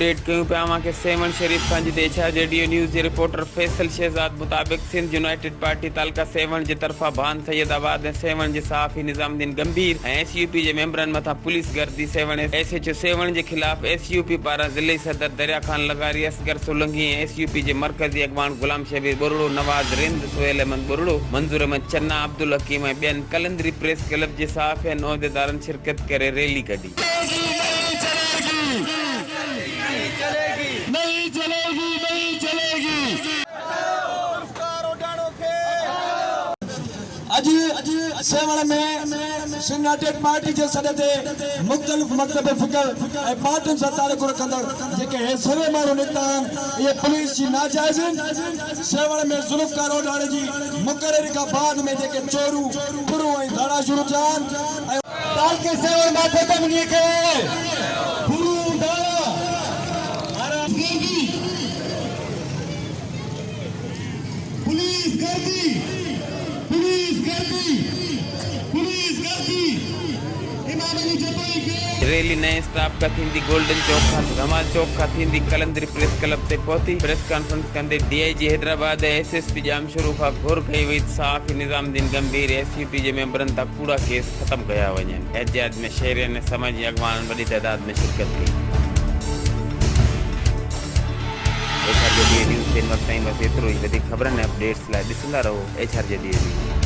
Update कयूं पिया आवां के सेवन शरीफ खान जी एचआर जेडीओ न्यूज़ जे रिपोर्टर फैसल शहजाद मुताबिक Sindh United party तालका seven J तरफा भान सैयदाबाद ऐं सेवन जे सहाफ़ी निज़ामुद्दीन गंभीर ऐं एसयूपी जे मेंबरनि मथां पुलिस गर्दी सेवन एसएचओ सेवन जे खिलाफ़ एसयूपी पारां ज़िले सदर दरिया खान लगारी असगर सोलंकी ऐं एसयूपी जे मरकज़ी अॻवान गुलाम शबीर बुरड़ो नवाज़ रिंद सुहेल अहमद बुरड़ो मंजूर अहमद चन्ना अब्दुल हकीम ऐं ॿियनि कलंदरी प्रेस क्लब जे सहाफ़ियनि उहिदेदारनि शिरकत करे रैली कढी। नहीं चलेगी नहीं चलेगी। अज सेवन में यूनाइटेड पार्टी के सदे ते मुख्तलिफ मकतब फिकर ऐं पार्टियुनि सां तालुक़ रखंदड़ जेके हे सभई माण्हू निकिता आहिनि, इहे पुलिस जी नाजाइज़ सेवन में ज़ुल्म कारो ॾाणे जी मुक़ररी खां बाद में जेके चोरूं पुरूं ऐं धाड़ा शुरू थिया आहिनि तालके सेवन माथे कमनी खे पुरूं धाड़ा पुलिस गर्दी पुलिस गर्दी पुलिस गर्दी इमाम अली जबई के रैली नए स्टाफ का थींदी गोल्डन चौक खां धमाल चौक खां थींदी कलंदरी प्रेस क्लब ते पहुती। प्रेस कॉन्फ्रेंस कंदे डीआईजी हैदराबाद एसएसपी जामशोरू खां घुर कई वई सहाफ़ी निज़ामुद्दीन गंभीर एसयूपी जे मेंबरनि तां कूड़ा केस ख़त्म कया वञनि। एहतियात में शहरियुनि ऐं समाजी अॻवाननि वॾी तइदाद में शिरकत कई। एचआर जेडीओ न्यूज़ ते हिन वक़्त ताईं बस एतिरो ई। वधीक ख़बरनि ऐं अपडेट्स लाइ ॾिसंदा रहो एचआर जेडीओ न्यूज़।